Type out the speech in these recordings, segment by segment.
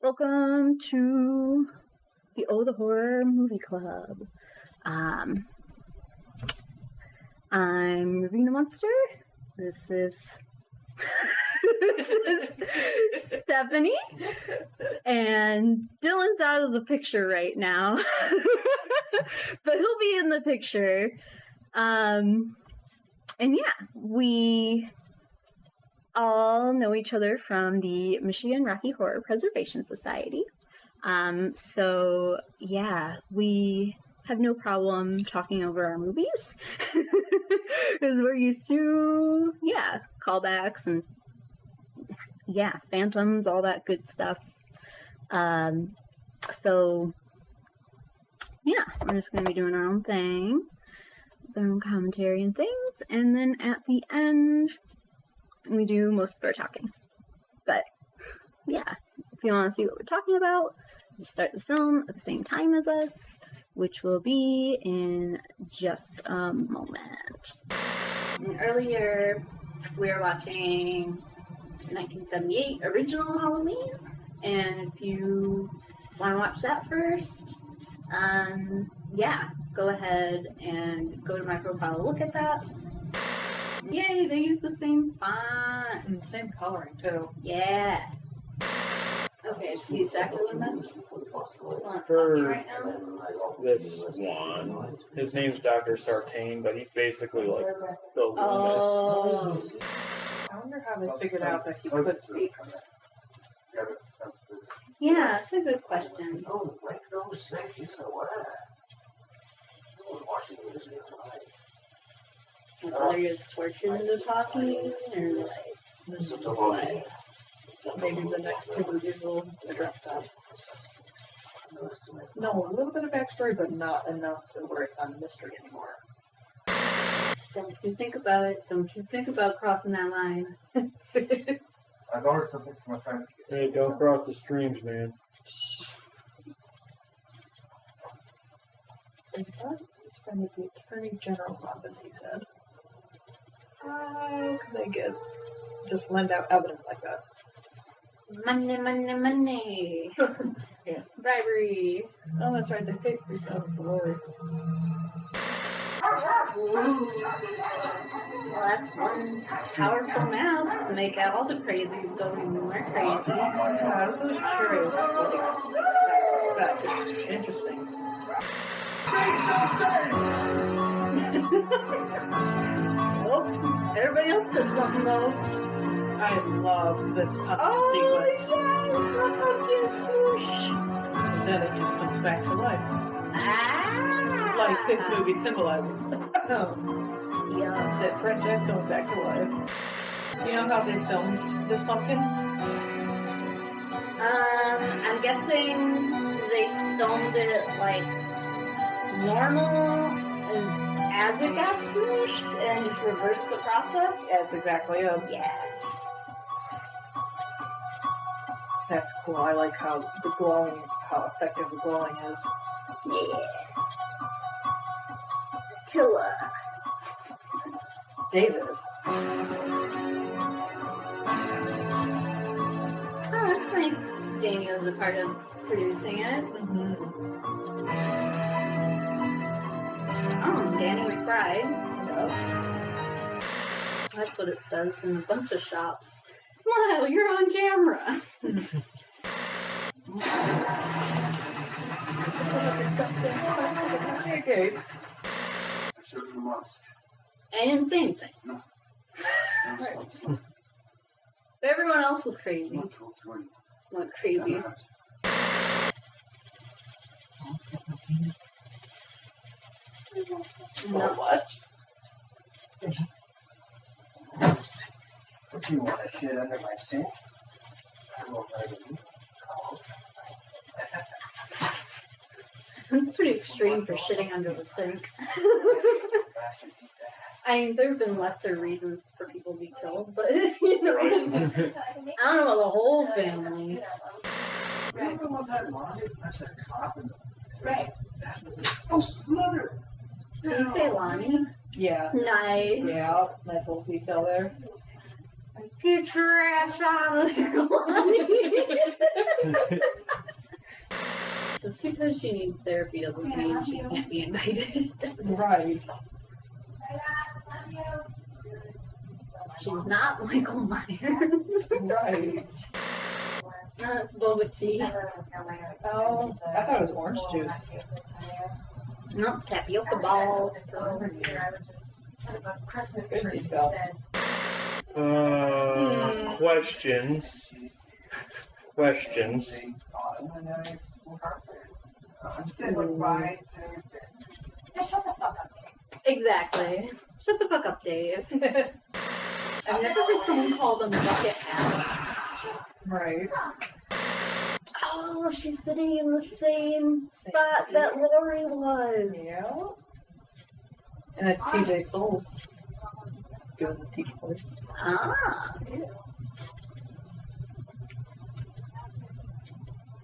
Welcome to the the Horror Movie Club. I'm Ravina Monster. This is Stephanie, and Dylan's out of the picture right now, but he'll be in the picture. And yeah, we all know each other from the Michigan Rocky Horror Preservation Society. So yeah, we have no problem talking over our movies because we're used to, callbacks and phantoms, all that good stuff. So yeah, we're just going to be doing our own thing, our own commentary and things, and then at the end, we do most of our talking. But yeah, if you want to see what we're talking about, just start the film at the same time as us, which will be in just a moment. And earlier, we were watching the 1978 original Halloween, and if you want to watch that first, go ahead and go to my profile, look at that. Yay, they use the same font. And the same coloring, too. Yeah. Okay, he's exactly what that's. For right now? this one, his name's Dr. Sartain, but he's basically like the Loomis. Oh. I wonder how they figured out that he could speak. Yeah, that's a good question. Whether he was tortured into talking, or like, Maybe the next two movies will address that. No, a little bit of backstory, but not enough to where it's not a mystery anymore. Don't you think about it. Don't you think about crossing that line. I've ordered something for my friend. Hey, don't cross the streams, man. He's from the Attorney General's office, he said. How could they just lend out evidence like that? Money. Yeah. Bribery. Oh, that's right, they paid $3,000 for lawyer. Well, that's one powerful mouse to make out all the crazies go even more crazy. Yeah, I was always curious. That's just interesting. Oh, everybody else said something though. I love this pumpkin sequence. Yes, the pumpkin swoosh. And then it just comes back to life. Ah, Like this movie symbolizes. Yeah. That franchise comes back to life. You know how they filmed this pumpkin? I'm guessing they filmed it like normal as it got smooshed and just reversed the process. That's exactly it. Yeah. That's cool. I like how how effective the glowing is. Yeah. Tilla. David. Oh, that's nice. Jamie was a part of producing it. Mm-hmm. Oh, Danny McBride. Yep. That's what it says in a bunch of shops. Smile, you're on camera. Okay. I showed you once. I didn't say anything. No. But everyone else was crazy. Went crazy. So much. If you want to shit under my sink, I will let you. It's pretty extreme for shitting under the sink. I mean, there have been lesser reasons for people to be killed, but, you know, I don't know about the whole family. Remember what that line is? That's a cop in the... Right. Oh, mother! Did you say Lonnie? Yeah. Nice. Yeah, nice little detail there. Get your ass out of here, Lonnie. because she needs therapy doesn't mean she can't be invited. Right. She's not Michael Myers. Right. No, it's boba tea. Oh, I thought it was orange juice. Nope, tapioca balls. Good detail. Questions. Questions. Exactly. Shut the fuck up, Dave. I've never heard someone call them bucket hats. Right. Oh, she's sitting in the same spot that Lori was. Yeah. And it's PJ Souls doing the teach voice. Ah.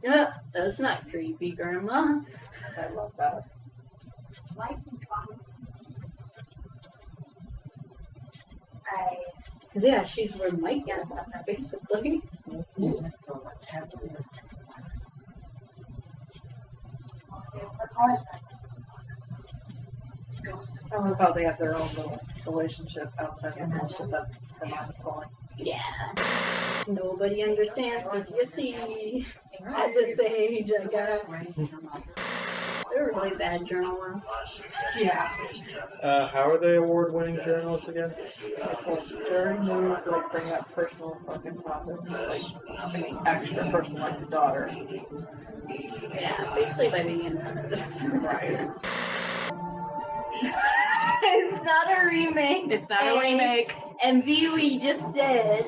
Yeah, that's not creepy, Grandma. I love that. Yeah, she's where Mike got that's basically. I love how they have their own little relationship outside the relationship that the mom is calling. Yeah. Nobody understands PTSD at this age, I guess. They're really bad journalists. Yeah. How are they award-winning journalists again? Because very new, like bring up personal fucking topics, like extra personal, like the daughter. Yeah, basically by being insensitive. Right. It's not a remake. It's not a remake. And V we just did.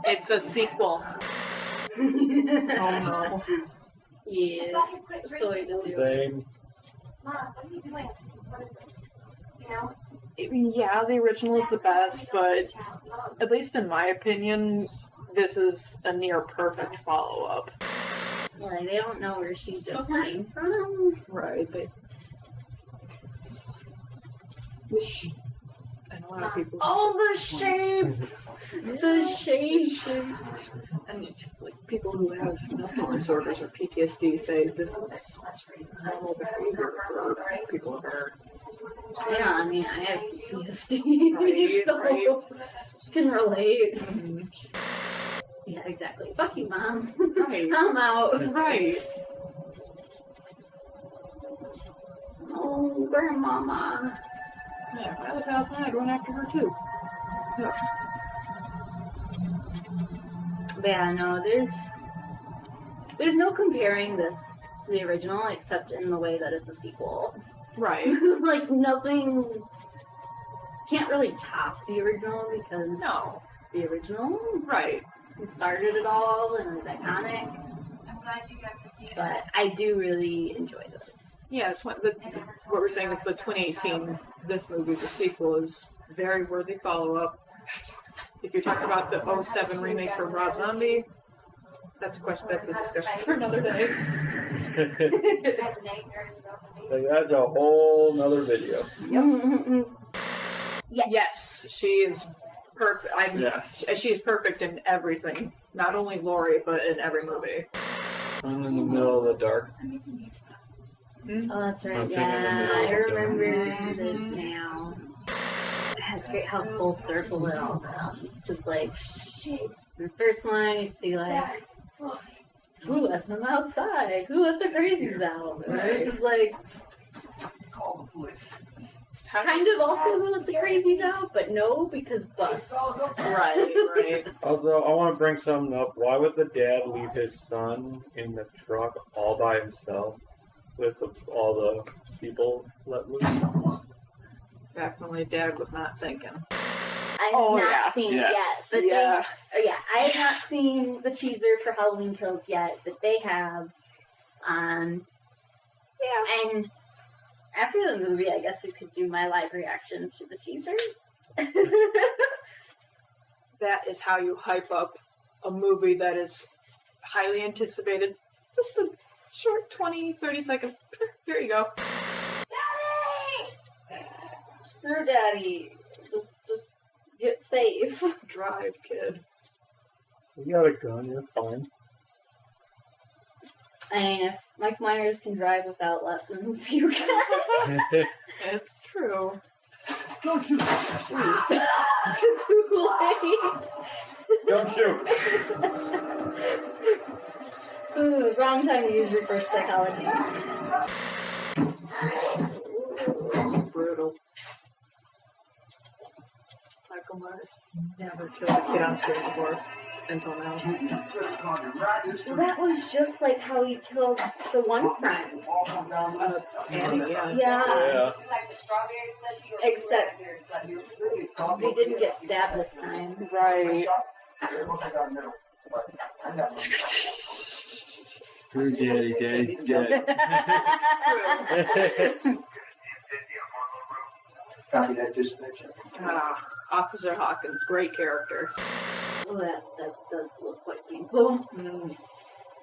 It's a sequel. Oh no. Yeah. That's the way to do it. Same. Yeah, the original is the best, but at least in my opinion, this is a near perfect follow-up. Yeah, like, they don't know where she just came from. Right, but and a lot of people. Oh, the shape! The shape! And like people who have mental disorders or PTSD say this is normal behavior for people of our. Yeah, I mean, I have PTSD, Right, so right. I can relate. Mm-hmm. Yeah, exactly. Fuck you, Mom. Right. I'm out. Right. Oh, Grandmama. Yeah, if I was outside, I'd run after her too. Yeah. But yeah, no, there's no comparing this to the original except in the way that it's a sequel. Right. Like, nothing can't really top the original because No. the original Right. started it all and was iconic. I'm glad you got to see it. But I do really enjoy this. Yeah, what we're saying is the 2018, this movie, the sequel, is very worthy follow-up. If you're talking about the 07 remake from Rob Zombie, that's a discussion for another day. Like, that's a whole nother video. Yes, she is perfect. Yes. She is perfect in everything. Not only Laurie, but in every movie. I'm in the middle of the dark. Oh, that's right. I'm Yeah, thinking I of the remember this now. It's great how full circle it all comes. Because, like, in the first one, you see, like, who let them outside? Who let the crazies out? And this is, like, kind of also who let the crazies out, but no, because bus. Right. Although, I want to bring something up. Why would the dad leave his son in the truck all by himself with all the people let loose? Definitely, Dad was not thinking. I have Oh, not yeah. seen Yes. it yet, but I have not seen the teaser for Halloween Kills yet, but they have. Yeah. And after the movie, I guess we could do my live reaction to the teaser. That is how you hype up a movie that is highly anticipated. Just a short 20, 30 seconds. Here you go. Screw Daddy. Just get safe. Drive, kid. You got a gun, you're fine. I mean, Mike Myers can drive without lessons. You can. It's true. Don't shoot. Too late. Don't shoot. Ooh, wrong time to use reverse psychology. Brutal. Michael Myers never killed a kid on screen before until now. Well, that was just like how he killed the one friend. Annie, yeah. Yeah. Yeah. Except they didn't get stabbed this time. Right. True daddy, daddy's dead. Copy that dispatcher. Officer Hawkins, great character. Oh, that does look quite painful. Mm.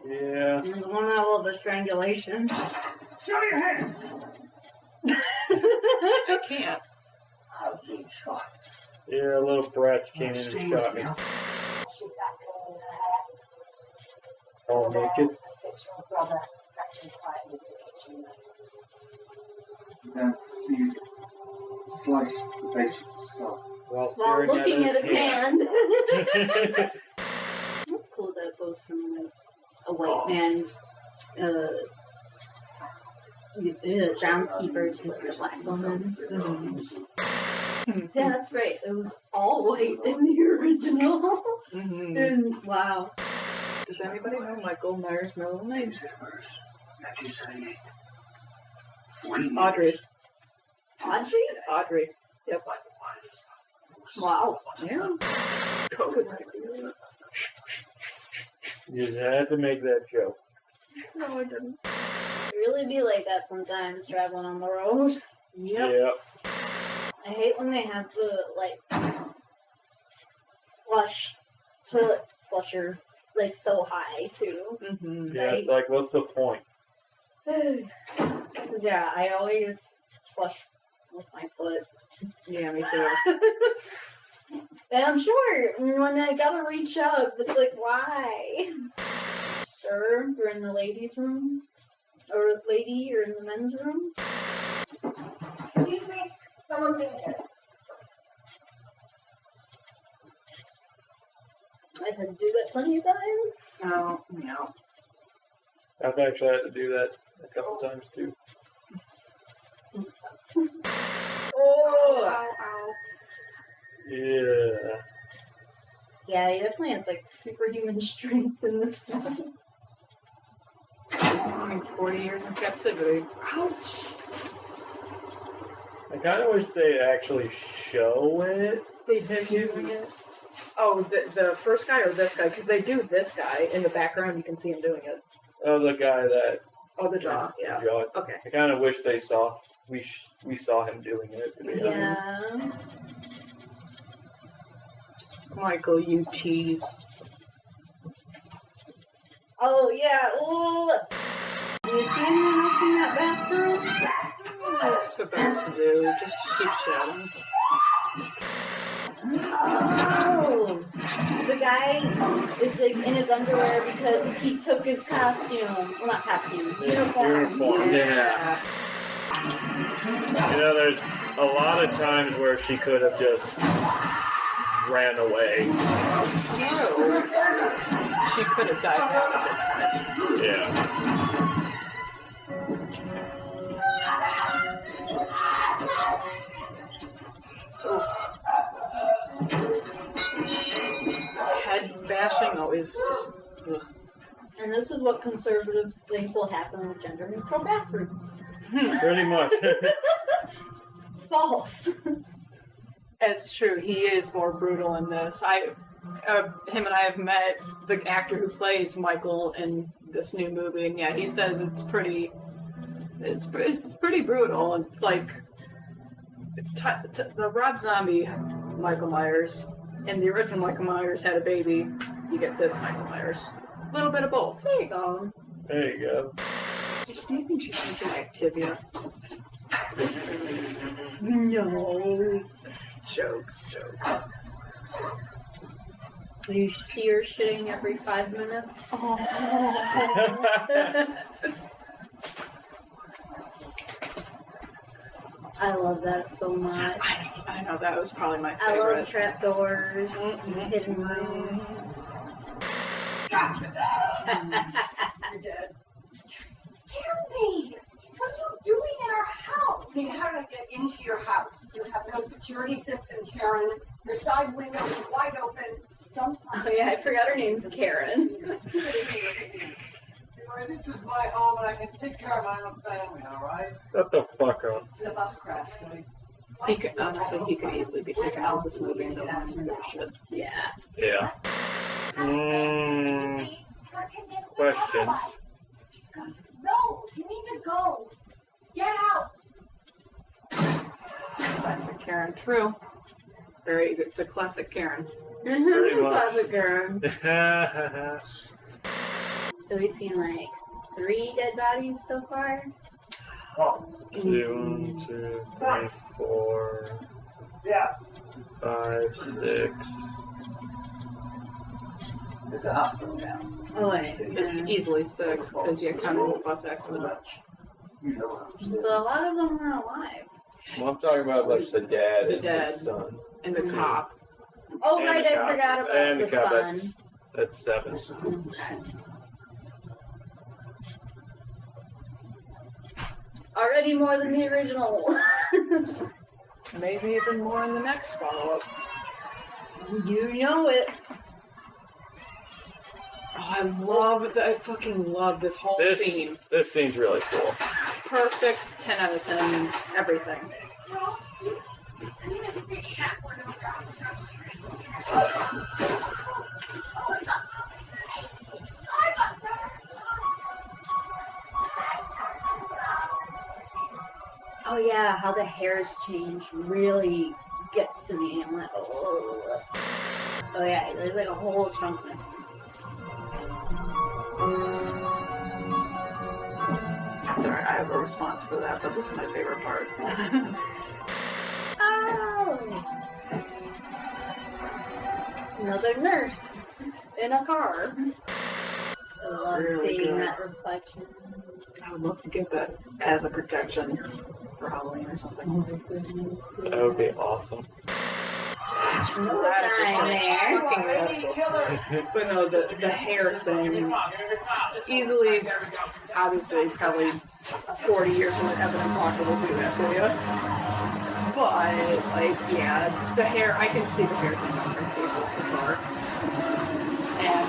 Yeah. There's one level of a strangulation. Show your hands. I can't. I'll be shot. Yeah, a little brat came in and shot me. All naked. Then see you slice the base of the skull. While While staring looking at his hand. hand. That's cool that it goes from like a white man, groundskeeper to a black woman. Yeah, that's right. It was all white in the original. Mm-hmm. And, wow. Does anybody know Michael Myers' middle name? Audrey. Audrey? Audrey. Yep. Wow. Yeah. You just had to make that joke. No, I didn't. It really be like that sometimes traveling on the road. Yep. Yeah. I hate when they have the, like, toilet flusher, like, so high, too. Mm-hmm. Yeah, it's like, what's the point? Yeah, I always flush with my foot. Yeah, me too. And I'm sure when I gotta reach up, it's like, why? Sir, you're in the ladies' room? Or lady, you're in the men's room? Excuse me, someone's in here. I've had to do that plenty of times. Oh, no. I've actually had to do that a couple times too. It sucks. Oh! Yeah. Yeah, he definitely has like superhuman strength in this one. I mean, 40 years in captivity. Ouch! I kind of wish they actually show it. They doing it? Oh, the first guy or this guy? Because they do this guy in the background. You can see him doing it. Oh, the guy that. Oh, the jaw. Yeah. the jaw. Okay. I kind of wish they saw. We saw him doing it. To be honest. Yeah. Michael, you tease. Oh, yeah. Oh, look. Do you see anyone else in that bathroom? That's the best to do. Just keep shouting. Oh, the guy is like in his underwear because he took his costume. Well, not costume. Uniform. Yeah. You know, there's a lot of times where she could have just ran away. No. She could have died out of this time. Yeah. Head bashing always just. Ugh. And this is what conservatives think will happen with gender neutral bathrooms. Pretty much. False. It's true. He is more brutal in this. Him and I have met the actor who plays Michael in this new movie, and yeah, he says it's pretty brutal. And it's like the Rob Zombie Michael Myers and the original Michael Myers had a baby. You get this Michael Myers. A little bit of both. There you go. There you go. Do you think she's thinking Activia? No. Jokes. So you see her shitting every 5 minutes. I love that so much. I know, that was probably my I love favorite. trapdoors, hidden rooms. You're dead. Scare me! What are you doing in our house? I mean, how did I get into your house? You have no security system, Karen. Your side window is wide open. Sometimes. Oh yeah, I forgot her name's Karen. This is my home and I can take care of my own family, alright? Shut the fuck up. The bus crashed. He could easily be taken out of this movie and no one should. Yeah. Yeah. Questions? No, you need to go. Get out. Classic Karen. True. It's a classic Karen. Pretty much. Classic girl. So we've seen like 3 dead bodies so far. 1, 2, 3, 4, Yeah. 5, 6. It's a hospital now. Oh wait. It's easily 6 because you kind of bus accident. You know. But a lot of them are alive. Well, I'm talking about like the dad The and dad. his son. And the cop. Oh And right, the I cop. forgot about And the the cop, sun. That's 7. Already more than the original. Maybe even more in the next follow-up. You know it. Oh, I fucking love this whole scene. This scene's really cool. Perfect 10 out of 10, everything. Oh yeah, how the hair's changed really gets to me. I'm like, oh. Oh yeah, there's like a whole chunk missing. Sorry, I have a response for that, but this is my favorite part. Oh! Another nurse in a car. I love Really seeing good. that reflection. I would love to get that as a protection for Halloween or something. That would be awesome. Time there. Fucking radical. But no, the hair thing, easily, obviously, probably 40 years of evidence locker will do that for you. But, like, yeah, the hair, I can see the hair thing on their table for sure. And,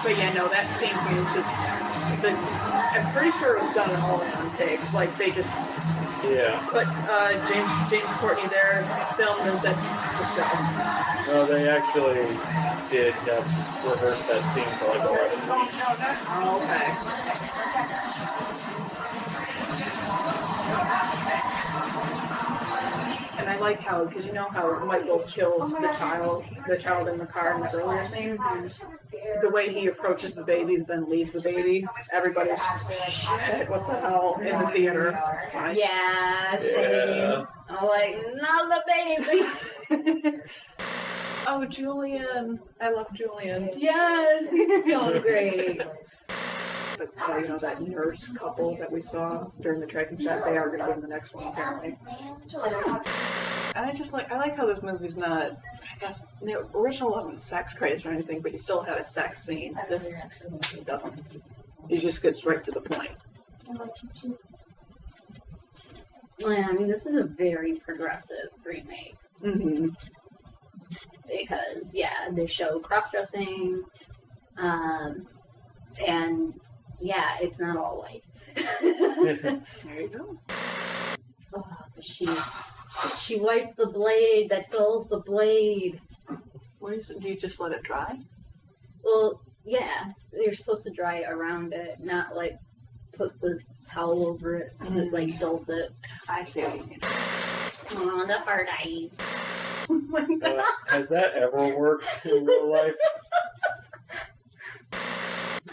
but yeah, no, that scene to me is just, I'm pretty sure it was done all in one take. Like, they just Yeah. put James Courtney there, filmed, and said, just go. No, they actually did rehearse that scene for like 11 weeks. Oh, okay. And I like how, because you know how Michael kills the child in the car in the earlier scene? The way he approaches the baby and then leaves the baby, everybody's shit, what the hell, in the theater. Right? Yeah, same. Yeah. I'm like, not the baby. Oh, Julian. I love Julian. Yes, he's so great. But, you know, that nurse couple that we saw during the tracking shot, they are going to be in the next one, apparently. And I like how this movie's not, I guess, the original wasn't sex crazed or anything, but you still had a sex scene. This doesn't. You just get straight to the point. Yeah, I mean, this is a very progressive remake. Mm-hmm. Because, yeah, they show cross-dressing, and, yeah, it's not all white. There you go. Oh, she wiped the blade that dulls the blade. Do you just let it dry? Well, yeah, you're supposed to dry it around it, not, like, put the towel over it that, like, dulls it. I see what you mean. Oh, the hard eyes. Oh my god. Has that ever worked in real life?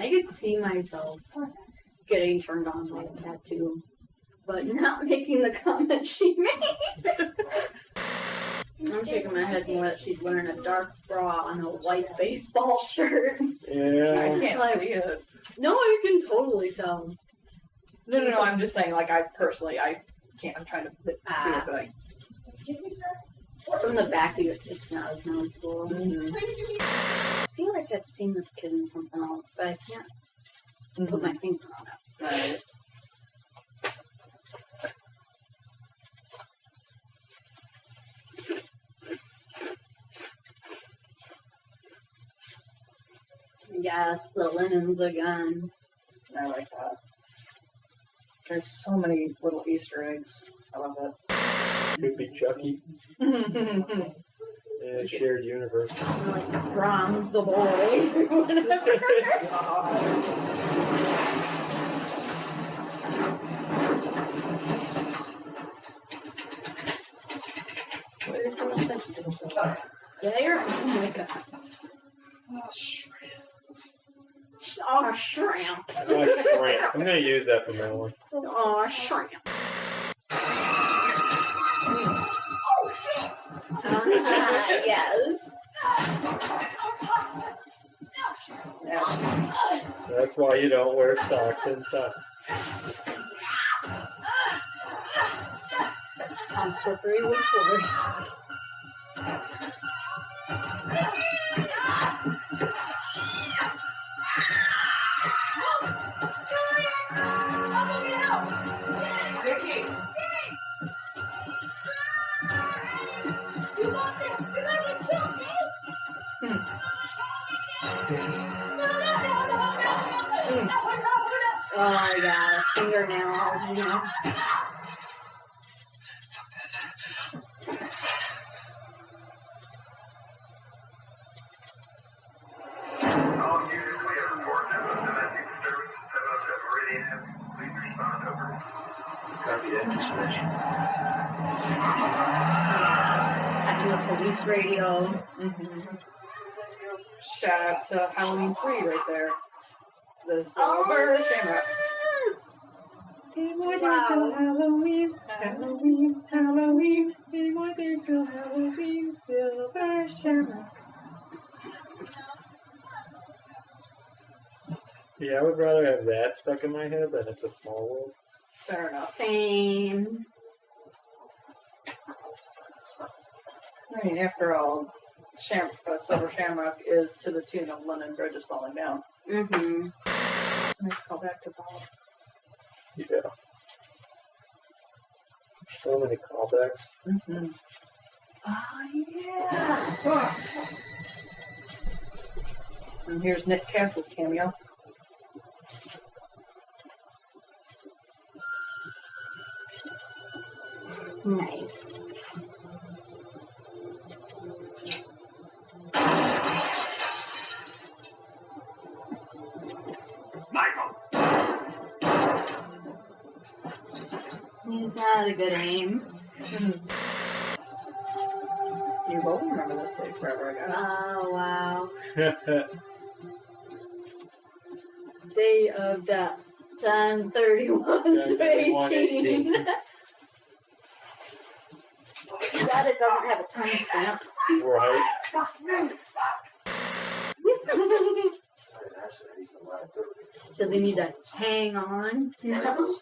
I could see myself getting turned on by a tattoo, but not making the comment she made. I'm shaking my head more that she's wearing a dark bra on a white baseball shirt. Yeah. I can't see it. No, you can totally tell. No, I'm just saying, like, I can't. I'm trying to see it, but From the back, it's not as noticeable. Mm-hmm. I feel like I've seen this kid in something else, but I can't put my finger on it. Right. Yes, the linens again. I like that. There's so many little Easter eggs. I love it. Could be Chucky. Yeah, shared universe. Or like Brahms the boy. Whatever. Yeah, you're. Oh my god. Oh, shrimp. Shrimp. I'm gonna use that from now on. Oh, shrimp. Yes. That's why you don't wear socks inside. I'm slippery with force. Vicky! Oh my god, fingernails, you know. All units clear. 47 domestic disturbance, 707 Meridian. Please respond, over. Copy that, dispatch. Having the police radio. Mm-hmm. Shout out to Halloween 3 right there. The Oh, Silver Shamrock. yes! Halloween, Halloween, Halloween. Be more than till Halloween, Silver Shamrock. Yeah, I would rather have that stuck in my head than It's a Small World. Fair enough. Same. I mean, after all, Silver Shamrock is to the tune of London Bridges falling down. Mm-hmm. Nice call back to Bob. Yeah. So many callbacks. Mm-hmm. Oh, yeah. And here's Nick Castle's cameo. Nice. Michael! He's not a good aim. You both remember this day forever, I guess. Oh, wow. Day of death. 10/31/18. Glad it doesn't have a timestamp. Right. Do they need to hang on? You know?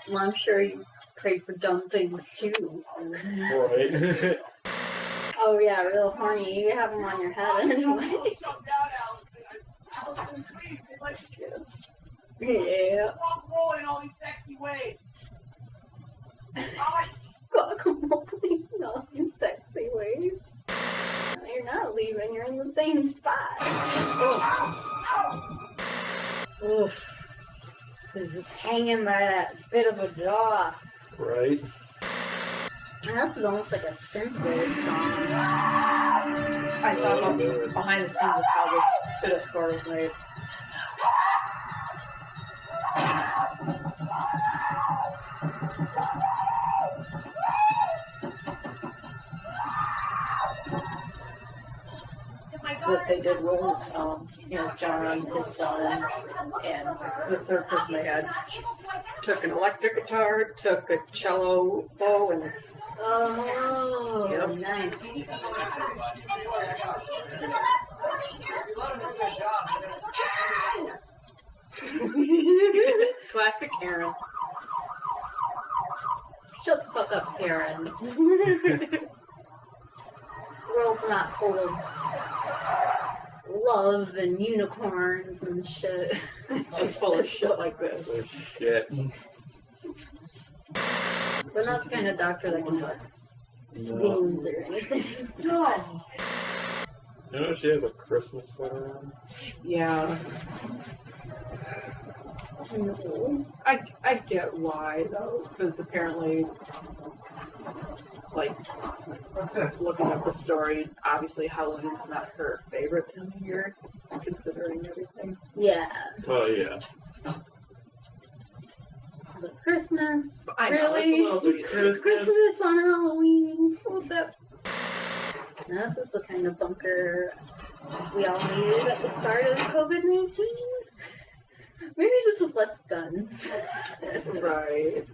Well, I'm sure you pray for dumb things too. Right. Oh yeah, real horny. You have them on your head anyway. Yeah. Rolling all these sexy ways. Guacamole, not in sexy ways. You're not leaving. You're in the same spot. Oof. He's just hanging by that bit of a jaw. Right. And this is almost like a synthwave song. I saw behind the scenes of how this bit of score was made. What they did was, John, his son, and the third person they had took an electric guitar, took a cello bow, and Oh, Yep. nice. Karen. The world's not full of love and unicorns and shit. She's full of shit like this. Oh, shit. But not the kind of doctor that can like No. wounds or anything. No. You know she has a Christmas sweater on? Yeah. No. I get why though, because apparently, like, looking at the story, obviously Halloween's not her favorite time of year, considering everything. Yeah. Oh, yeah. But Christmas. I know, really? it's a little bit Christmas on Halloween. So that. Now, this is the kind of bunker we all needed at the start of COVID-19. Maybe just with less guns. Right.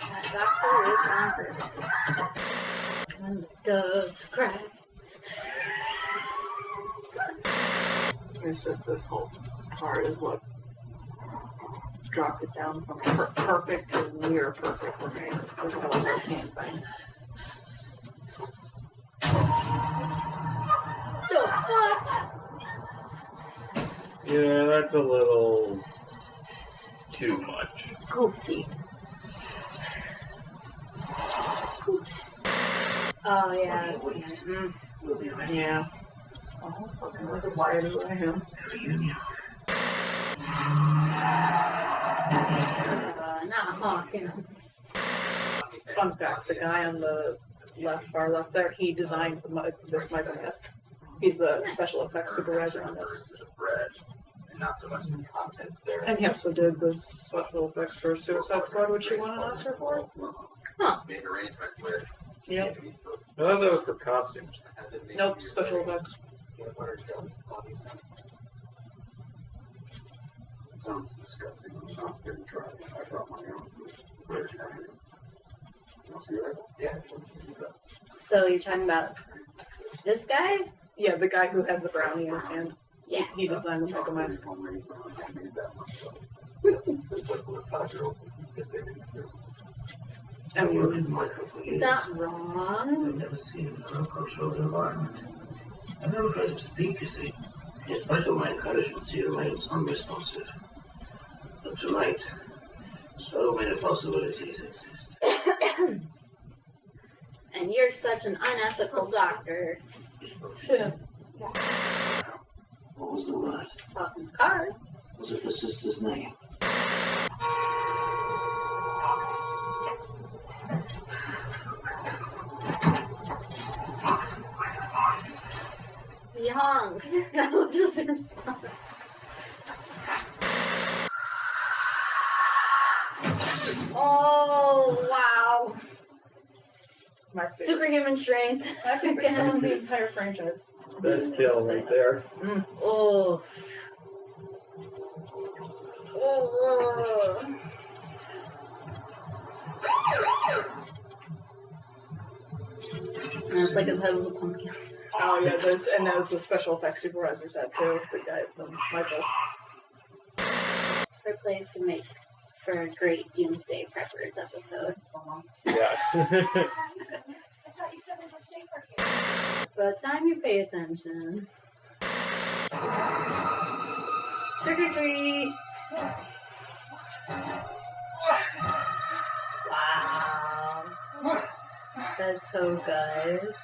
That doctor is on first. When the doves cry. It's just this whole part is what dropped it down from perfect to near perfect for me. There's a whole routine thing. The fuck? Yeah, that's a little too much. Goofy. Oh, yeah, that's weird. Yeah. Oh, fucking look at why I am. Not Hawkins. Fun fact, the guy on the far left there, he designed this Michael mask. He's the special effects supervisor on this. Not so much the contents there. And he also did the special effects for Suicide Squad, which he won an Oscar for. Huh. Make arrangements with. Yep. I thought that was for costumes. Nope, special effects. It sounds disgusting. I'm not going to try it. I brought my own food. You want to see that? Yeah. So you're talking about this guy? Yeah, the guy who has the brownie in his hand. Yeah. He designed the Michael mask. I mean, Not wrong. I've never seen an uncontrolled environment. I've never heard him speak, you see. Despite all my encouragements, he remains unresponsive. But tonight, so many possibilities exist. And you're such an unethical doctor. What was the word? Talking cars. Was it the sister's name? He honked. That was just a response. Oh, wow. my favorite. Superhuman strength. I think they own the entire franchise. Best kill right there. Oh. Oh. And it's like his head was a pumpkin. Oh yeah, there's the special effects supervisor said too. The guy from Michael. Her place would make for a great Doomsday Preppers episode. Yes. I thought you said we were safer here. By the time you pay attention. Trick or treat! Wow. That's so good.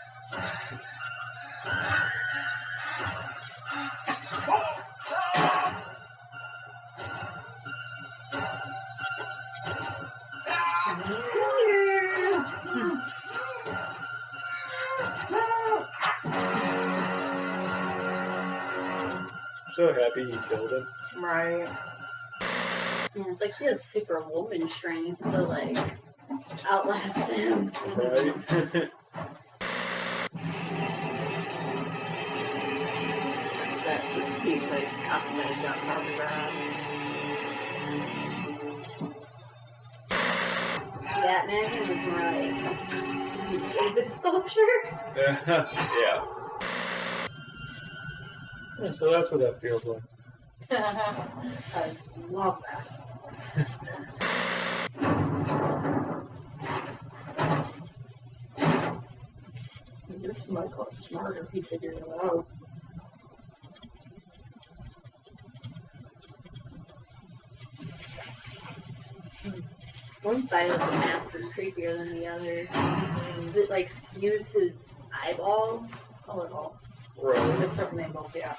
So happy he killed him. Right. Yeah, it's like she has superwoman strength to like outlast him. Right? That's the piece like complimented John Carpenter on. Batman was more like David sculpture. Yeah. Yeah, so that's what that feels like. I love that. This Michael is smarter if he figured it out. One side of the mask is creepier than the other. Does it like skews his eyeball? A little. Right. It's certain angles, yeah.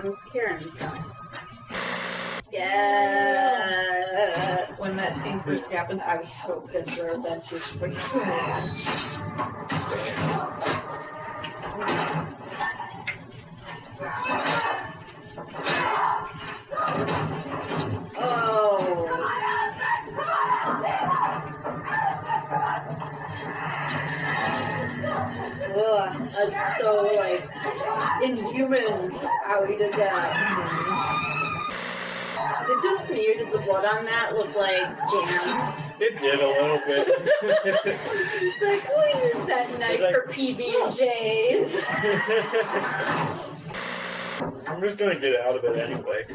It's Karen's gun. Yes. When that scene first happened, I was so pissed at her that she was like, Ugh, that's so like inhuman how he did that. It just me, or did the blood on that look like jam? It did a little bit. It's like, we'll use that knife for PB&Js. I'm just gonna get out of it anyway.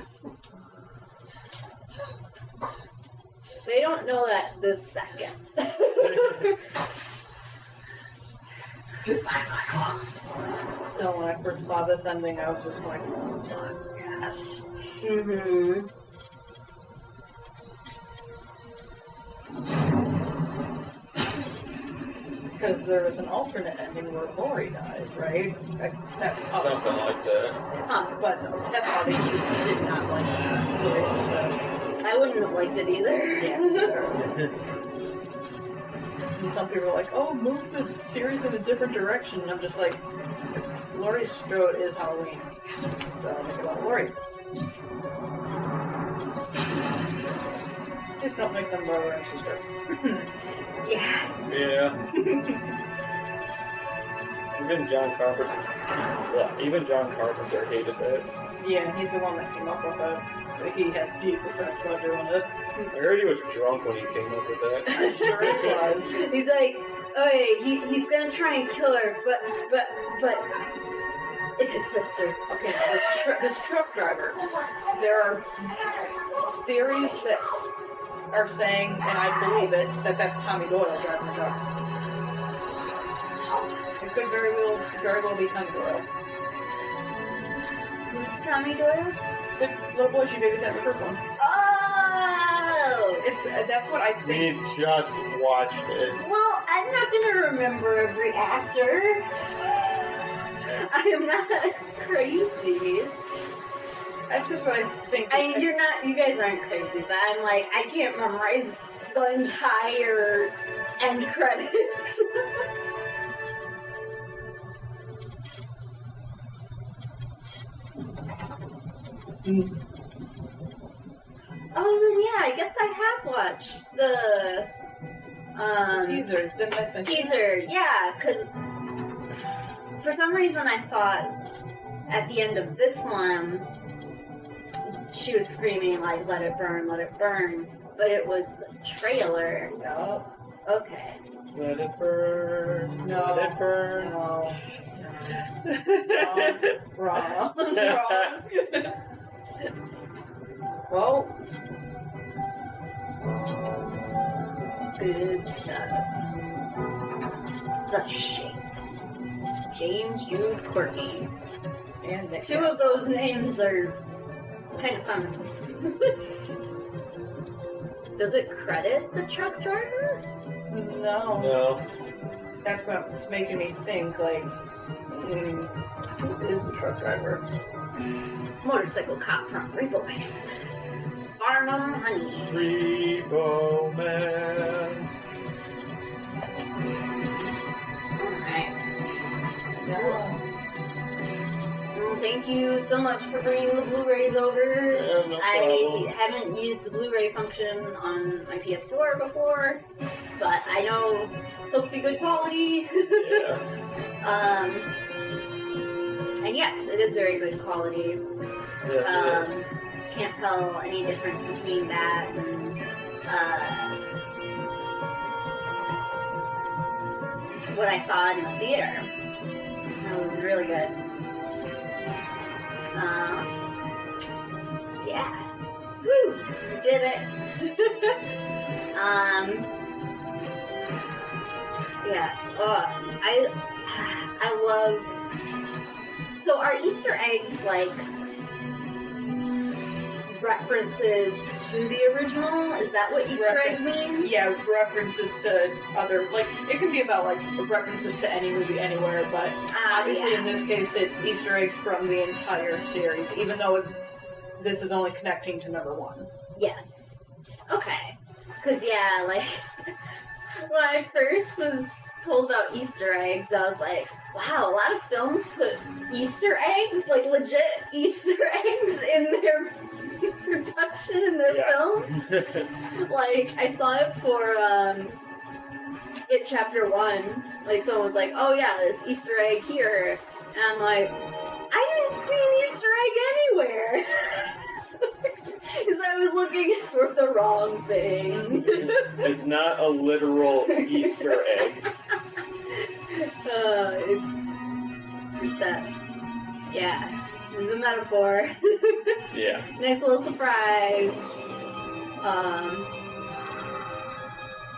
They don't know that this second. goodbye, Michael. Still, when I first saw this ending, I was just like, yes. Mm-hmm. Because there was an alternate ending where Lori dies, right? Something like that. Huh. But Ted's audience did not like that, so they did this. I wouldn't have liked it either. Yeah. And some people are like, oh, move the series in a different direction. And I'm just like, Laurie Strode is Halloween. So I'm like, about Laurie. Just don't make them brother and sister. Yeah. Yeah. Even John Carpenter hated that. Yeah, he's the one that came up with it. But he had deep regrets about doing it. I heard he was drunk when he came up with that. I'm sure he was. He's like, okay, he's gonna try and kill her, but it's his sister. Okay, now this truck driver, there are theories that are saying, and I believe it, that that's Tommy Doyle driving the truck. It could very well be Tommy Doyle. Who's Tommy Doyle? The little boy she babysat in the first one. Oh! That's what I We think. just watched it. Well, I'm not gonna remember every actor. I am not crazy. That's just what I think. You guys aren't crazy, but I'm like, I can't memorize the entire end credits. Oh, then yeah, I guess I have watched the teaser. Didn't I send you? teaser, yeah, because for some reason I thought at the end of this one she was screaming like, let it burn, but it was the trailer. No. Okay. Let it burn. No. Let it burn. No. Wrong. Well, Good stuff. The Shape. James Jude Courtney. and Nick. Two of those names are kind of fun. Does it credit the truck driver? No. No. That's what's making me think, like, who is the truck driver? Motorcycle cop from Repo Man. Barnum Honey. Repo Man. Alright. Yeah. Well, thank you so much for bringing the Blu-rays over. Yeah, no I problem. haven't used the Blu-ray function on my PS4 before, but I know it's supposed to be good quality. Yeah. And yes, it is very good quality. Yes, it is. Can't tell any difference between that and what I saw in the theater. It was really good. Yeah. Woo! Did it. Yes. I love. So are Easter eggs like references to the original? Is that what Easter egg means? Yeah, references to other, like, it can be about, like, references to any movie anywhere, but obviously in this case it's Easter eggs from the entire series, even though this is only connecting to number 1. Yes. Okay. Because, yeah, like, when I first was told about Easter eggs, I was like, wow, a lot of films put Easter eggs, like legit Easter eggs in their production, in their films. Like, I saw it for It Chapter 1. Like, someone was like, oh yeah, this Easter egg here. And I'm like, I didn't see an Easter egg anywhere. Because I was looking for the wrong thing. It's not a literal Easter egg. It's just that, yeah, it's a metaphor. Yes. Nice little surprise.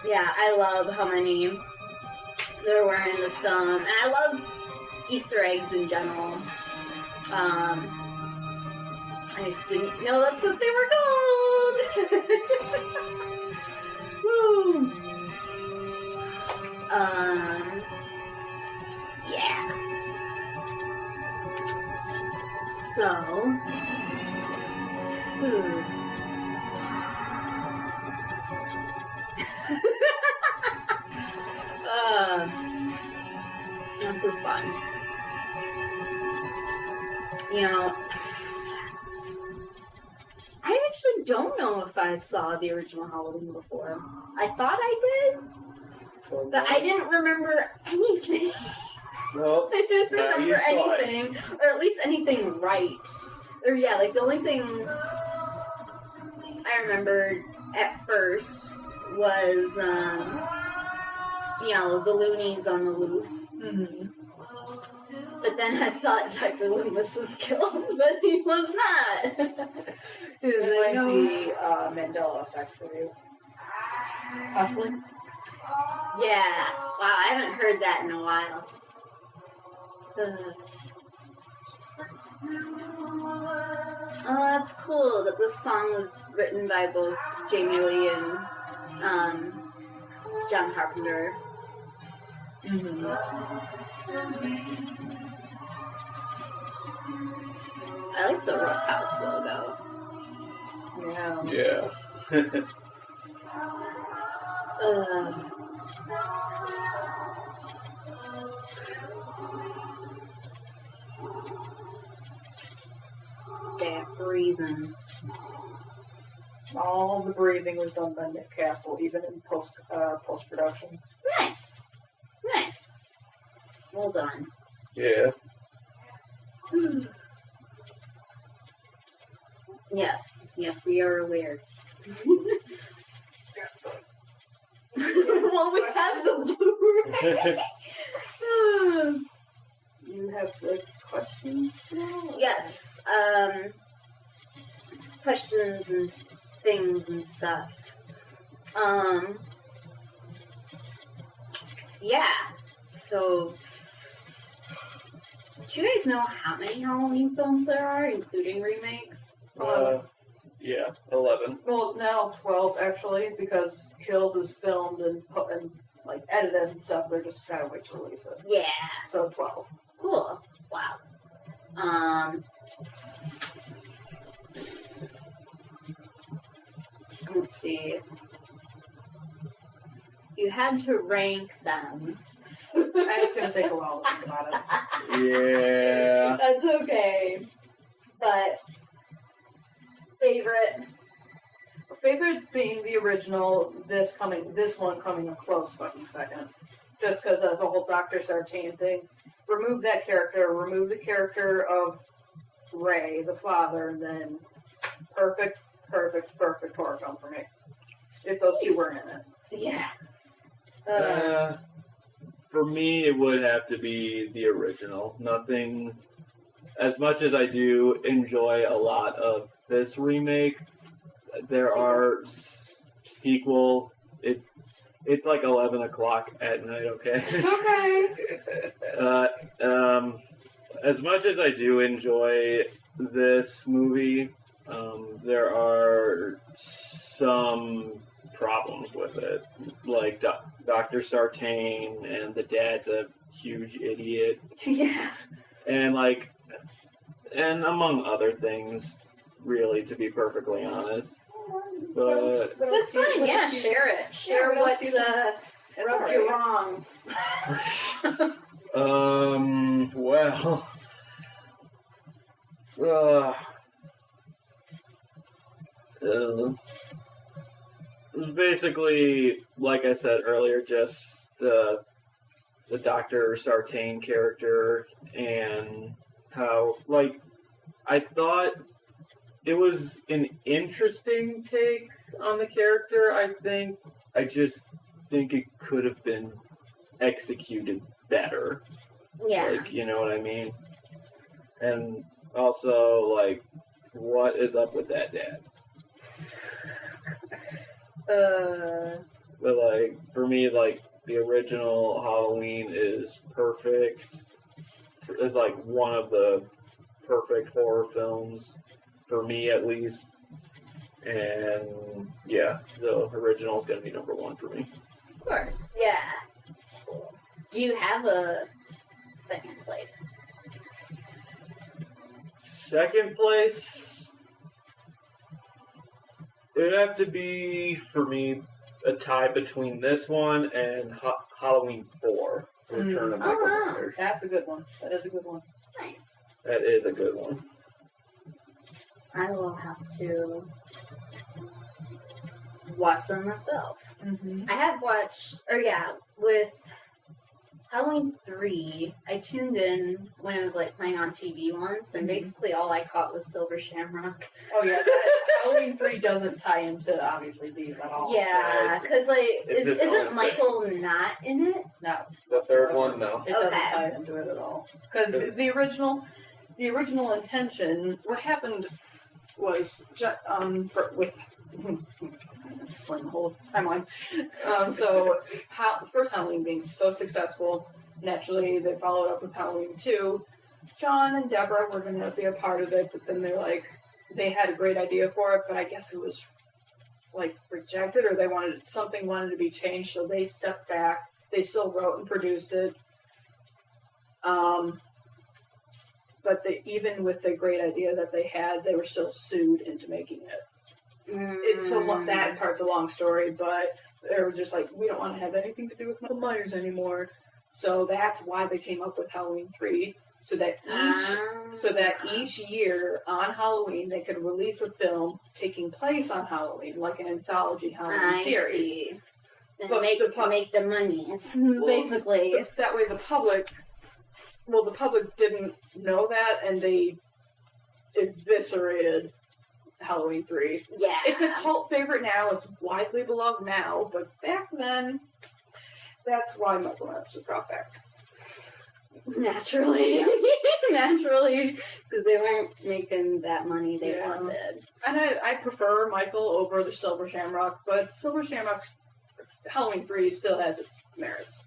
Yeah, I love how many there were in this film, and I love Easter eggs in general. I just didn't know that's what they were called. Woo. Yeah. So, food. This is fun. You know, I actually don't know if I saw the original Halloween before. I thought I did, but I didn't remember anything. Well, I didn't now you remember saw it. anything, or at least anything right. Or yeah, like the only thing I remembered at first was, you know, the Loonies on the loose. Mm-hmm. But then I thought Dr. Loomis was killed, but he was not. It might be Mandela effect for you. Possibly. Yeah. Wow, I haven't heard that in a while. Oh, that's cool that this song was written by both Jamie Lee and John Carpenter. Mm-hmm. I like the Rook House logo. Yeah. Yeah. Damn breathing. All the breathing was done by Nick Castle, even in post production. Nice. Nice. Well done. Yeah. Yes. Yes, we are aware. Well, we have the Blu-ray. You have the questions now? Yes. Questions and things and stuff. Yeah. So, do you guys know how many Halloween films there are, including remakes? Yeah, 11. Well, now 12 actually, because Kills is filmed and like edited and stuff. They're just trying to wait to release it. Yeah. So 12. Cool. Wow. Let's see. You had to rank them. It's gonna take a while to think about it. Yeah. That's okay. But favorite. Favorite being the original. This one coming a close fucking second. Just because of the whole Dr. Sartain thing. Remove that character. Remove the character of Ray, the father, and then perfect horror film for me. If those two weren't in it. Yeah. For me, it would have to be the original. Nothing. As much as I do enjoy a lot of this remake, there are sequel It's like 11 o'clock at night. Okay. Okay. As much as I do enjoy this movie, there are some problems with it. Like Dr. Sartain and the dad's a huge idiot. Yeah. And among other things, really, to be perfectly honest. But That's fine. Yeah, share it. Share what's rubbed you wrong. Well, it was basically, like I said earlier, just the Dr. Sartain character and how, I thought it was an interesting take on the character. I just think it could have been executed better. Yeah. You know what I mean? And also, what is up with that dad? But, for me, the original Halloween is perfect. It's, one of the perfect horror films, for me at least. And, yeah, the original is going to be number one for me. Of course. Yeah. Cool. Do you have a second place? Second place, it would have to be, for me, a tie between this one and Halloween 4, Return of Michael Myers. That's a good one. That is a good one. Nice. That is a good one. I will have to watch them myself. Mm-hmm. I have watched, with Halloween 3, I tuned in when it was playing on TV once, and basically all I caught was Silver Shamrock. Oh yeah, Halloween 3 doesn't tie into obviously these at all. Yeah, because isn't Michael not in it? No. The third one, no. It doesn't Okay. tie into it at all. Because the original intention, what happened was explain the whole timeline. So first Halloween being so successful, naturally they followed up with Halloween 2. John and Deborah were going to be a part of it, but then they had a great idea for it, but I guess it was rejected, or they wanted to be changed, so they stepped back. They still wrote and produced it. But even with the great idea that they had, they were still sued into making it. It's that part's a long story, but they were just we don't want to have anything to do with Michael Myers anymore. So that's why they came up with Halloween 3, so that each year on Halloween they could release a film taking place on Halloween, like an anthology Halloween series. See. And But make the money, basically. But that way the public didn't know that, and they eviscerated Halloween 3. Yeah. It's a cult favorite now. It's widely beloved now, but back then, that's why Michael Myers was brought back. Naturally. Naturally. Because they weren't making that money they wanted. And I prefer Michael over the Silver Shamrock, but Silver Shamrock's Halloween 3 still has its merits.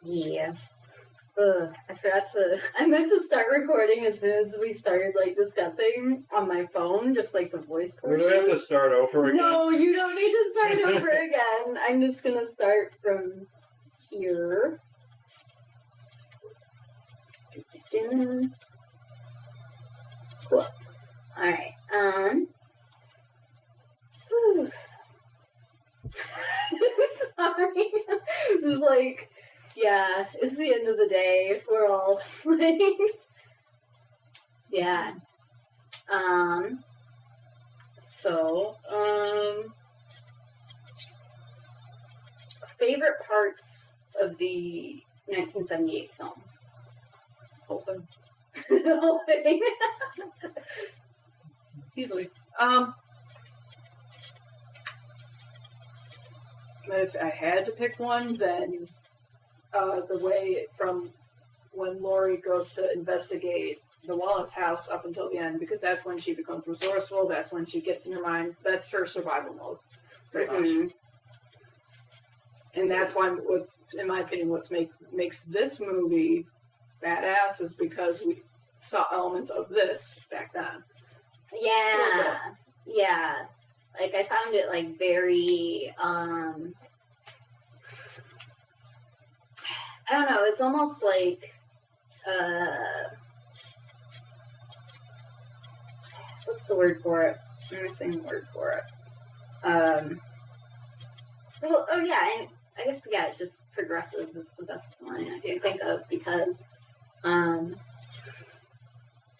Yeah. I meant to start recording as soon as we started discussing on my phone, just the voice We portion. do have to start over again. No, you don't need to start over again. I'm just gonna start from here. Cool. Alright, whew. Sorry. This is yeah, it's the end of the day. We're all yeah. Favorite parts of the 1978 film? Whole thing. The whole thing. Easily. If I had to pick one, then the way from when Laurie goes to investigate the Wallace house up until the end, because that's when she becomes resourceful, that's when she gets in her mind, that's her survival mode, pretty much. And that's why, in my opinion, what makes this movie badass is because we saw elements of this back then. Yeah. Yeah. Like, I found it, like, very, I don't know, it's almost like, what's the word for it? I'm missing the word for it. Well, oh yeah, and I guess, yeah, it's just progressive is the best line I can think of because,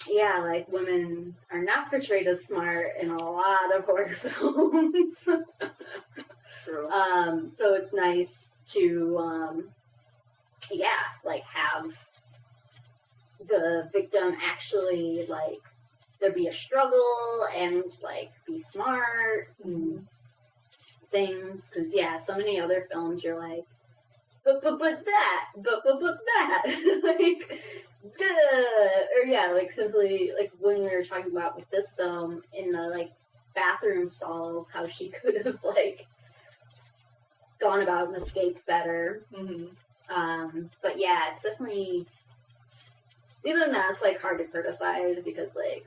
yeah, like, women are not portrayed as smart in a lot of horror films. True. So it's nice to, yeah, like, have the victim actually, like, there be a struggle and, like, be smart and things. Because, yeah, so many other films you're like, but that, like, or yeah, like, simply, like, when we were talking about with this film, in the, like, bathroom stalls, how she could have, like, gone about and escaped better. But yeah, it's definitely, even that's, like, hard to criticize, because, like,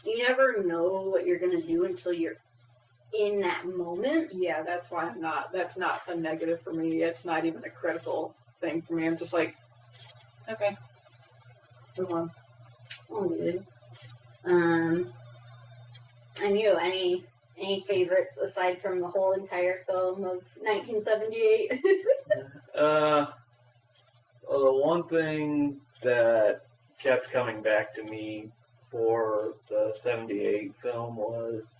you never know what you're gonna do until you're in that moment. Yeah, that's why that's not a negative for me. It's not even a critical thing for me. I'm just like, okay, move on. Oh, good. And you, any favorites aside from the whole entire film of 1978? The one thing that kept coming back to me for the 78 film was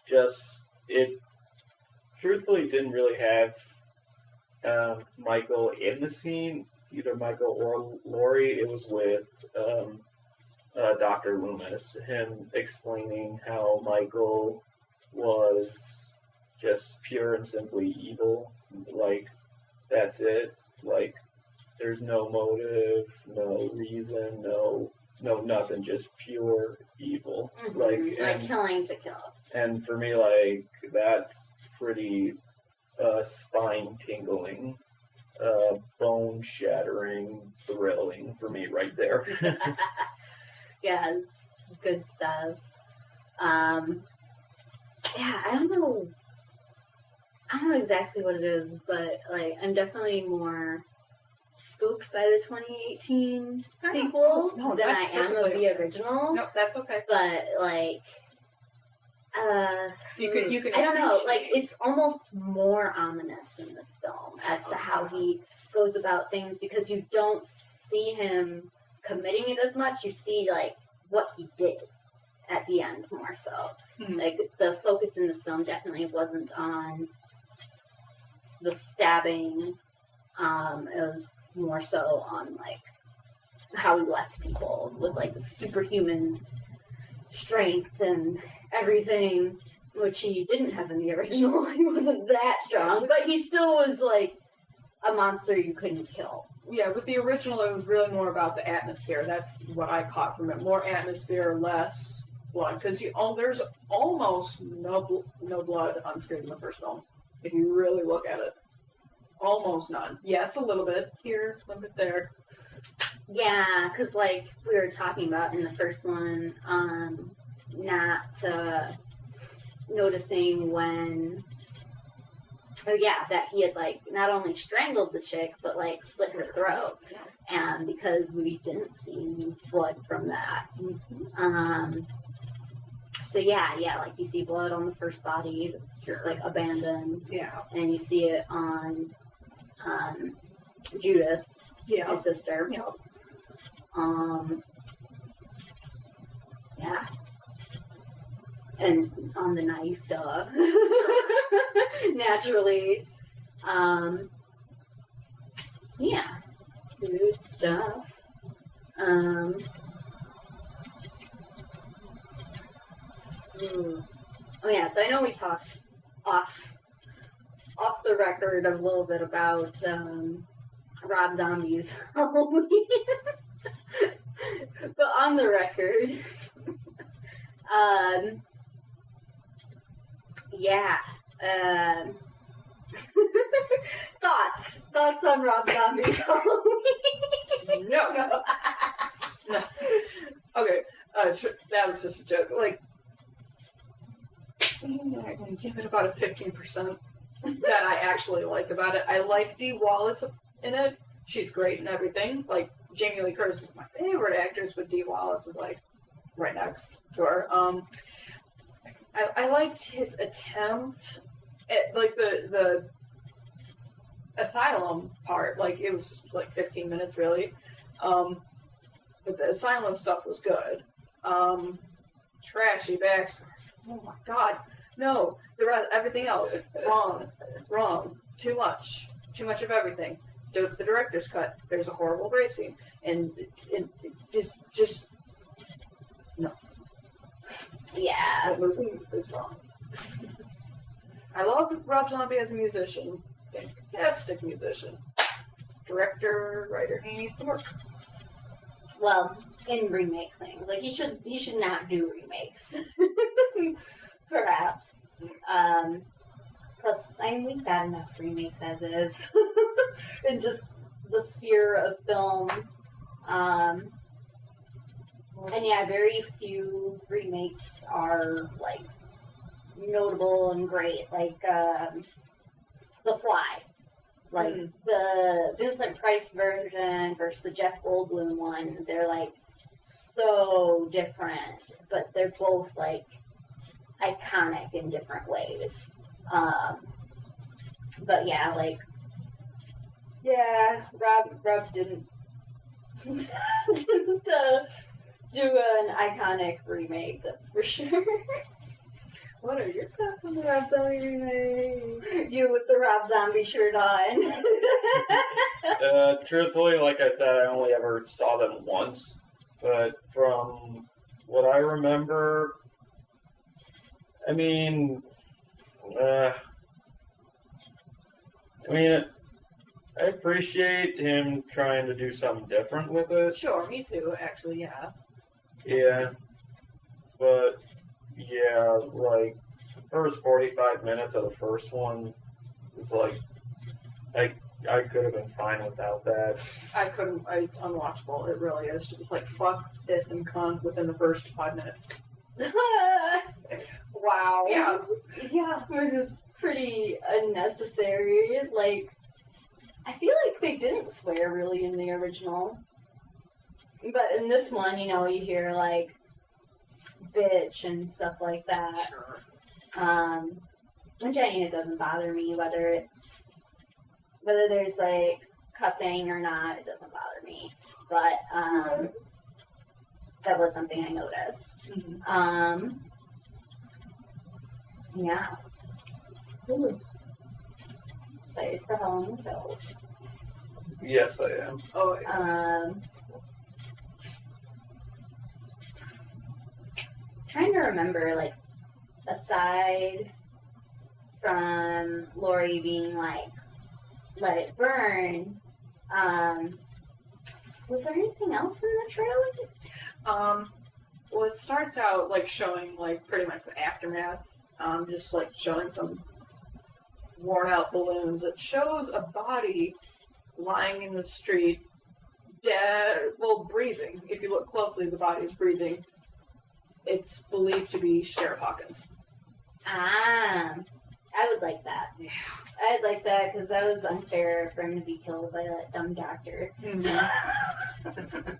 just, it truthfully didn't really have Michael in the scene, either Michael or Laurie. It was with Dr. Loomis, him explaining how Michael was just pure and simply evil. Like, that's it. Like, there's no motive, no reason, no nothing, just pure evil. Like killing to kill. And for me, like, that's pretty spine-tingling, bone-shattering, thrilling for me right there. Yeah, it's good stuff. Yeah, I don't know exactly what it is, but, like, I'm definitely more spooked by the 2018 sequel than I am of the original. No, that's okay. But, like, You can. I don't know, like, it's almost more ominous in this film as to how he goes about things, because you don't see him committing it as much. You see, like, what he did at the end more so. Like, the focus in this film definitely wasn't on the stabbing. It was more so on, like, how he left people with, like, superhuman strength and everything, which he didn't have in the original. He wasn't that strong, but he still was, like, a monster you couldn't kill. Yeah, with the original, it was really more about the atmosphere. That's what I caught from it. More atmosphere, less blood. Because there's almost no blood on screen in the first film, if you really look at it. Almost none. Yes, a little bit here, a little bit there. Yeah, because, like, we were talking about in the first one, not noticing when... Oh, yeah, that he had, like, not only strangled the chick, but, like, slit her throat. And because we didn't see any blood from that. So, yeah, like, you see blood on the first body that's just, like, abandoned. Yeah. And you see it on Judith, his sister. Yeah. Yeah. And on the knife, duh. Naturally. Yeah. Good stuff. Oh yeah, so I know we talked off the record a little bit about Rob Zombie's Halloween. But on the record, yeah. Thoughts on Rob Zombie's Halloween? No. No. Okay, that was just a joke. Like, I can give it about a 15% that I actually like about it. I like Dee Wallace in it. She's great and everything. Like, Jamie Lee Curtis is my favorite actress, but Dee Wallace is, like, right next to her. I liked his attempt at, like, the asylum part. Like, it was, like, 15 minutes, really. But the asylum stuff was good. Trashy backstory. Oh my god. No. The rest, everything else. Wrong. Too much of everything. The director's cut. There's a horrible rape scene. And it just no. Yeah. That movie is wrong. I love Rob Zombie as a musician. Fantastic musician. Director, writer, he needs to work. Well, in remake things. Like, he should not do remakes. Perhaps. Plus, I mean, we've got enough remakes as is. In just the sphere of film. And yeah, very few remakes are, like, notable and great. Like, The Fly. Like, the Vincent Price version versus the Jeff Goldblum one, they're, like, so different, but they're both, like, iconic in different ways. But yeah, like, yeah, Rob didn't do an iconic remake, that's for sure. What are your thoughts on the Rob Zombie remake? You with the Rob Zombie shirt on. Truthfully, like I said, I only ever saw them once. But from what I remember, I appreciate him trying to do something different with it. Sure, me too, actually, yeah. Yeah. But, yeah, like, the first 45 minutes of the first one was like, I could have been fine without that. I couldn't, it's unwatchable, it really is. Just like, fuck this and cunt within the first 5 minutes. Wow. Yeah. Yeah, it was pretty unnecessary. Like, I feel like they didn't swear really in the original. But in this one, you know, you hear, like, bitch and stuff like that. Sure. Which I mean, it doesn't bother me whether there's, like, cussing or not, it doesn't bother me. But, that was something I noticed. Mm-hmm. Yeah. Ooh. Excited for Halloween Kills. Yes, I am. Oh, yes. Trying to remember, like, aside from Laurie being like, let it burn, was there anything else in the trailer? Well, it starts out, like, showing, like, pretty much the aftermath, just, like, showing some worn-out balloons. It shows a body lying in the street, dead, well, breathing. If you look closely, the body is breathing. It's believed to be Sheriff Hawkins. I would like that. Yeah. I'd like that, because that was unfair for him to be killed by that dumb doctor. Mm-hmm.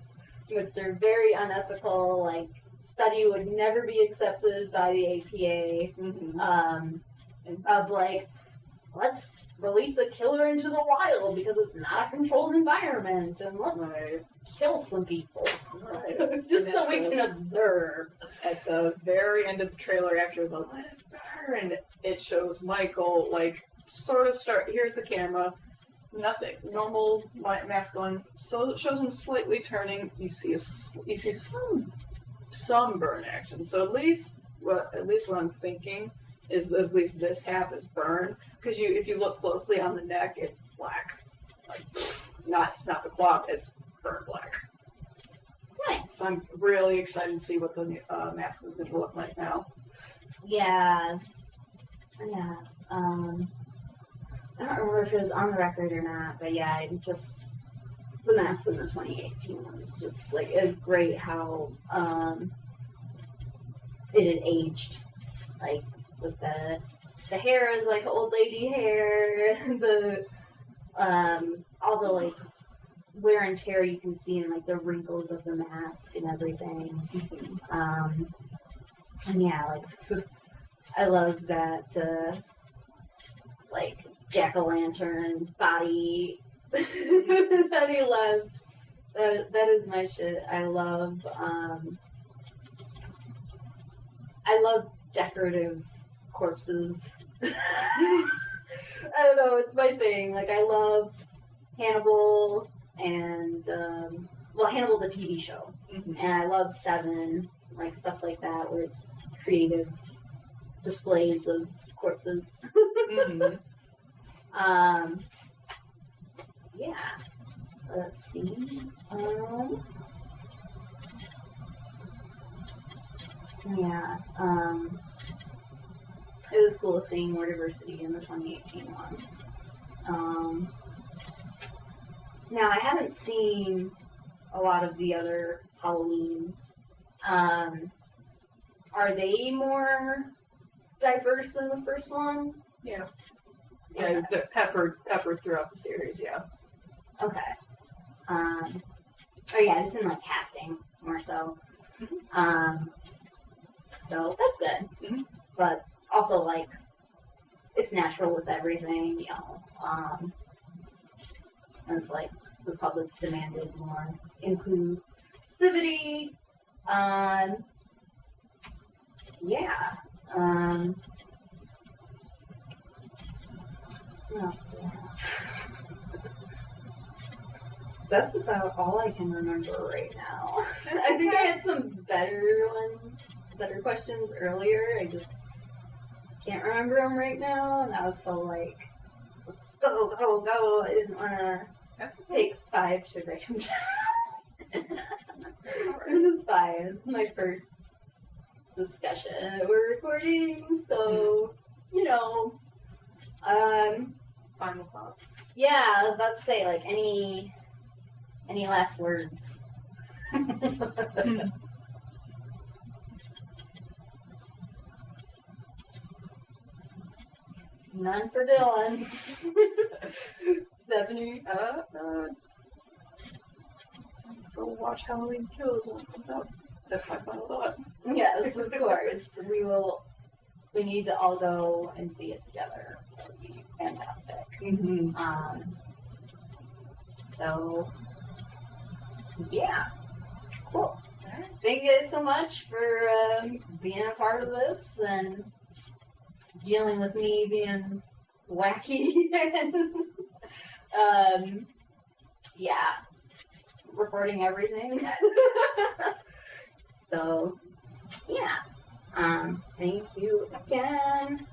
With their very unethical, like, study would never be accepted by the APA. Mm-hmm. Of, like, let's release a killer into the wild because it's not a controlled environment, and let's kill some people. Right. Just so we can observe. At the very end of the trailer, after the let it burn, it shows Michael, like, sort of here's the camera, nothing, normal mask on, so it shows him slightly turning, you see some burn action, so at least what I'm thinking is at least this half is burned, because if you look closely on the neck, it's black, like, it's not the cloth, it's burnt black. Nice. So I'm really excited to see what the mask is going to look like now. Yeah. I don't remember if it was on the record or not, but yeah, the mask in the 2018 one was just like, it was great how it had aged, like with the hair is like old lady hair, the all the like wear and tear you can see in like the wrinkles of the mask and everything. And yeah, like I love that like jack-o'-lantern body that he left. That is my shit. I love decorative corpses. I don't know, it's my thing. Like I love Hannibal and Hannibal the TV show, and I love Seven, like stuff like that, where it's creative displays of corpses. Yeah. Let's see. Yeah. It was cool seeing more diversity in the 2018 one. Now, I haven't seen a lot of the other Halloweens. Are they more diverse than the first one? Yeah. Yeah, they're peppered throughout the series, yeah. Okay. Just in like casting more so. So that's good. But also like it's natural with everything, you know. And it's like the public's demanded more inclusivity. Yeah. What else do I have? That's about all I can remember right now. I think I had some better questions earlier. I just can't remember them right now, and I was so like, let's go. I didn't want to take 5 to write them down. It was 5. This is my first discussion we're recording, so you know. Final thoughts. Yeah, I was about to say, like, any last words? None for Dylan. 70. Go watch Halloween Kills when it comes out. That's my final thought. Yes, of course. We need to all go and see it together. That would be fantastic. So, yeah. Cool. Thank you guys so much for being a part of this and dealing with me being wacky. Yeah. Recording everything. So, yeah. Thank you again.